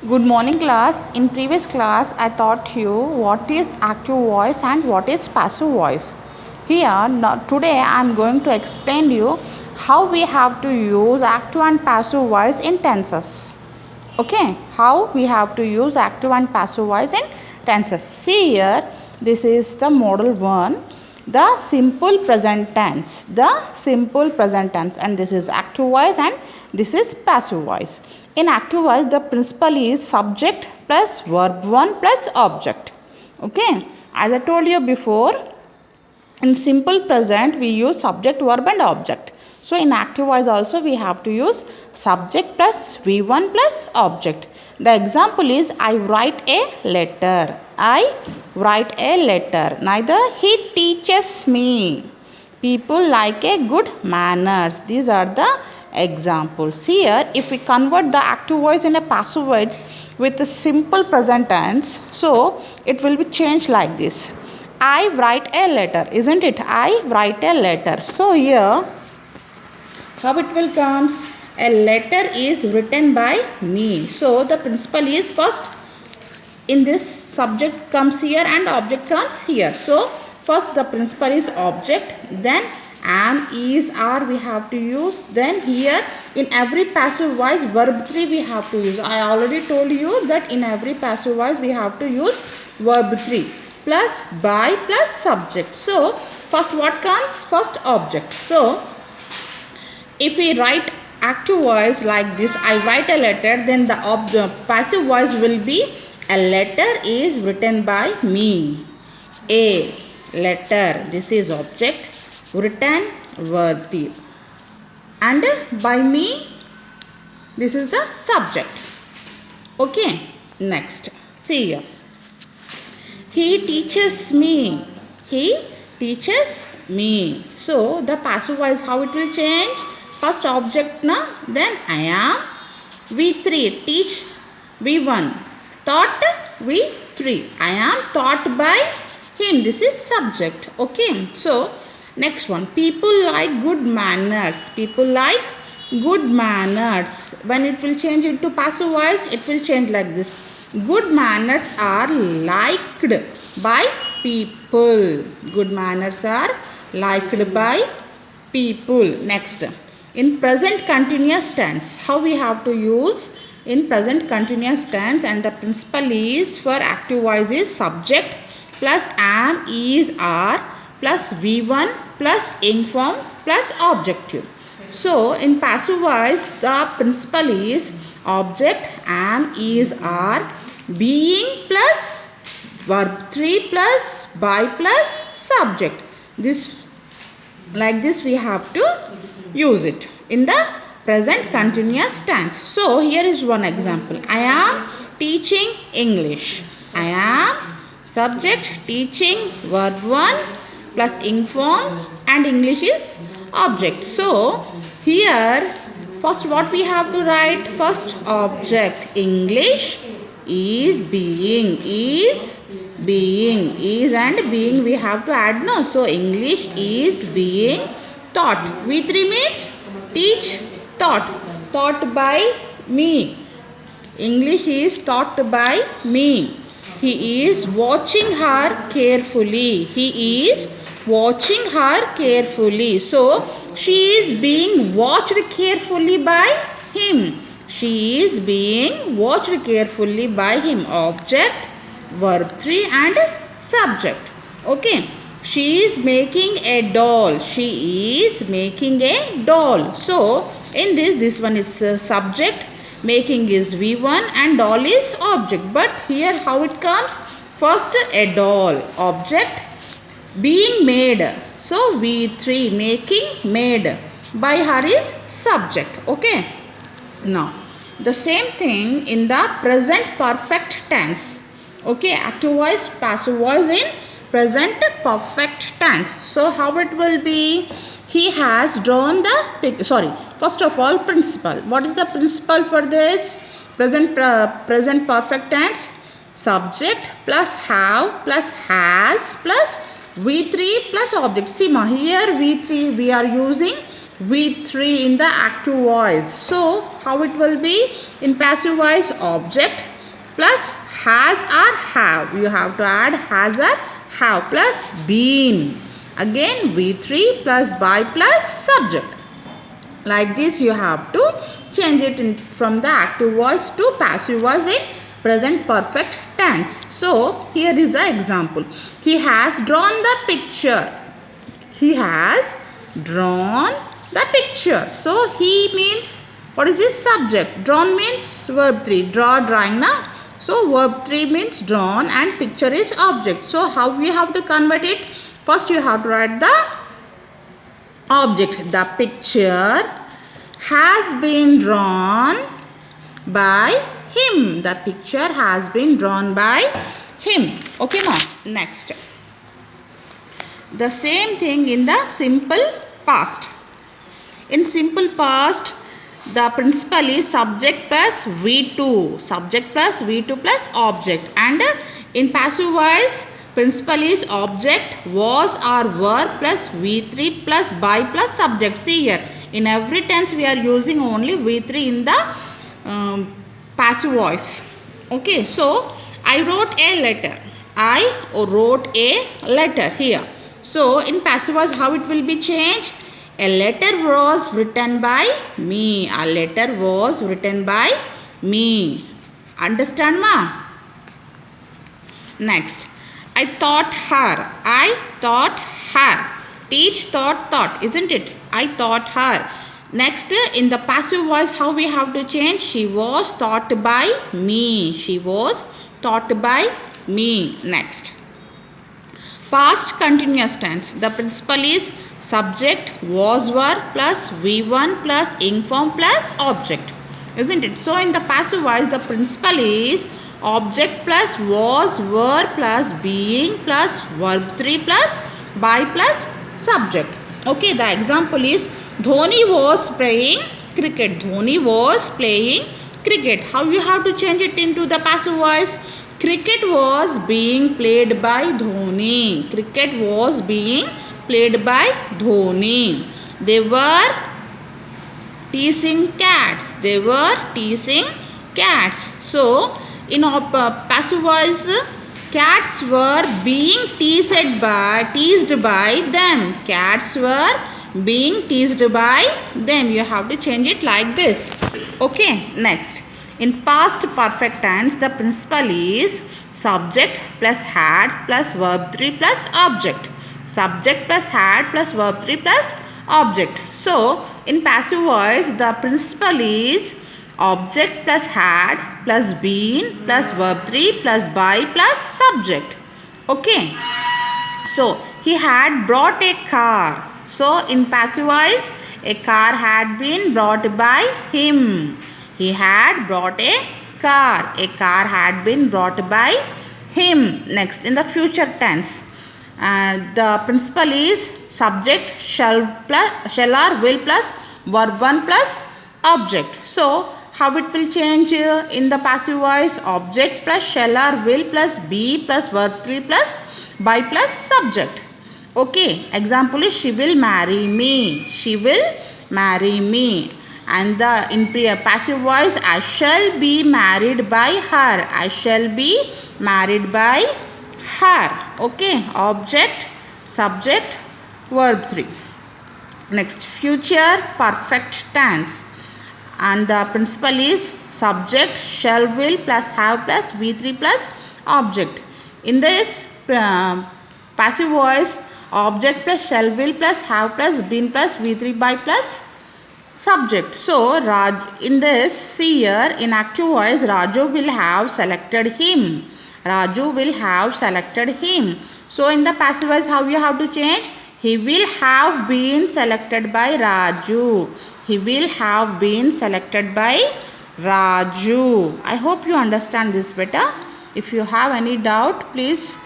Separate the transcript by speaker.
Speaker 1: Good morning class. In previous class I taught you what is active voice and what is passive voice. Here today I am going to explain you how we have to use active and passive voice in tenses. Okay, how we have to use active and passive voice in tenses. See here, this is the model 1, the simple present tense, and this is active voice and this is passive voice. In active voice the principle is subject plus verb 1 plus object. Okay, as I told you before, in simple present we use subject, verb and object. So in active voice also we have to use subject plus V1 plus object. The example is I write a letter. I write a letter. Neither he teaches me. People like a good manners. These are the examples. Here if we convert the active voice in a passive voice with the simple present tense, so it will be changed like this. I write a letter, isn't it? I write a letter. So here, how it will comes? A letter is written by me. So the principle is first in this subject comes here and object comes here. So first the principle is object, then am, is, are we have to use. Then here in every passive voice verb 3 we have to use. I already told you that in every passive voice we have to use verb 3 plus by plus subject. So first what comes? First object. So if we write active voice like this, I write a letter, then the passive voice will be a letter is written by me. A letter, this is object, written verb 3, and by me, this is the subject. Okay, next, see here. He teaches me. He teaches me. So the passive voice, how it will change? First object na, then I am. V3 teach, V1 taught, V3 I am taught by him. This is subject. Okay. So next one, people like good manners. People like good manners. When it will change into passive voice, it will change like this. Good manners are liked by people. Good manners are liked by people. Next, in present continuous tense, how we have to use in present continuous tense, and the principle is for active voice is subject plus am, is, are plus V1 plus ing form plus objective. So in passive voice the principle is object, am, is, are, being plus verb 3 plus by plus subject. This like this we have to use it in the present continuous tense. So here is one example. I am teaching English. I am subject, teaching verb 1 plus ing form and English is object. So here first what we have to write? First object, English is being, is and being we have to add, no? So English is being taught. V3 means teach, taught by me. English is taught by me. He is watching her carefully. He is watching her carefully. So she is being watched carefully by him. She is being watched carefully by him. Object, verb 3 and subject. Okay. She is making a doll. She is making a doll. So in this one is subject, making is V1 and doll is object. But here how it comes? First a doll, object, being made. So V3 making, made, by her is subject. Okay. Now the same thing in the present perfect tense. Okay, active voice, passive voice in present perfect tense. So how it will be? He has drawn the first of all principle. What is the principle for this? Present perfect tense. Subject plus have plus has plus V3 plus object. See ma, here V3 we are using V3 in the active voice. So how it will be? In passive voice, object plus has or have. You have to add has or have plus been. Again V3 plus by plus subject. Like this you have to change it from the active voice to passive voice in present perfect tense. So here is the example. He has drawn the picture. He has drawn the picture. So he means, what is this? Subject. Drawn means verb 3. Draw, drawing now. So verb 3 means drawn and picture is object. So how we have to convert it? First you have to write the object. The picture has been drawn by him. The picture has been drawn by him. Okay, now next. The same thing in the simple past. In simple past, the principal is subject plus V2. Subject plus V2 plus object. And in passive voice, principal is object, was or were plus V3 plus by plus subject. See here, in every tense we are using only V3 in the passive voice. Okay, so I wrote a letter. I wrote a letter here. So in passive voice, how it will be changed? A letter was written by me. A letter was written by me. Understand, ma? Next. I taught her. I taught her. Teach, taught, isn't it? I taught her. Next, in the passive voice, how we have to change? She was taught by me. She was taught by me. Next. Past continuous tense. The principal is subject, was, were plus V1 plus ing form plus object. Isn't it? So in the passive voice, the principal is object plus was, were plus being plus verb 3 plus by plus subject. Okay, the example is Dhoni was playing cricket. Dhoni was playing cricket. How you have to change it into the passive voice? Cricket was being played by Dhoni. Cricket was being played by Dhoni. They were teasing cats. They were teasing cats. So in passive voice, cats were being teased by them. Cats were being teased by them. You have to change it like this. Okay, next. In past perfect tense, the principal is subject plus had plus verb 3 plus object. Subject plus had plus verb 3 plus object. So in passive voice, the principal is object plus had plus been plus verb 3 plus by plus subject. Okay. So he had brought a car. So in passive voice, a car had been brought by him. He had brought a car. A car had been brought by him. Next, in the future tense, the principal is subject, shall or will plus verb 1 plus object. So how it will change in the passive voice? Object plus shall or will plus be plus verb 3 plus by plus subject. Okay, example is she will marry me. She will marry me. And the in passive voice, I shall be married by her. I shall be married by her. Okay, object, subject, verb 3. Next, future perfect tense. And the principal is subject, shall, will plus have plus V3 plus object. In this passive voice, object plus shall, will plus have plus been plus V3 by plus subject. So in this, see here, in active voice, Raju will have selected him. Raju will have selected him. So in the passive voice, how you have to change? He will have been selected by Raju. He will have been selected by Raju. I hope you understand this better. If you have any doubt, please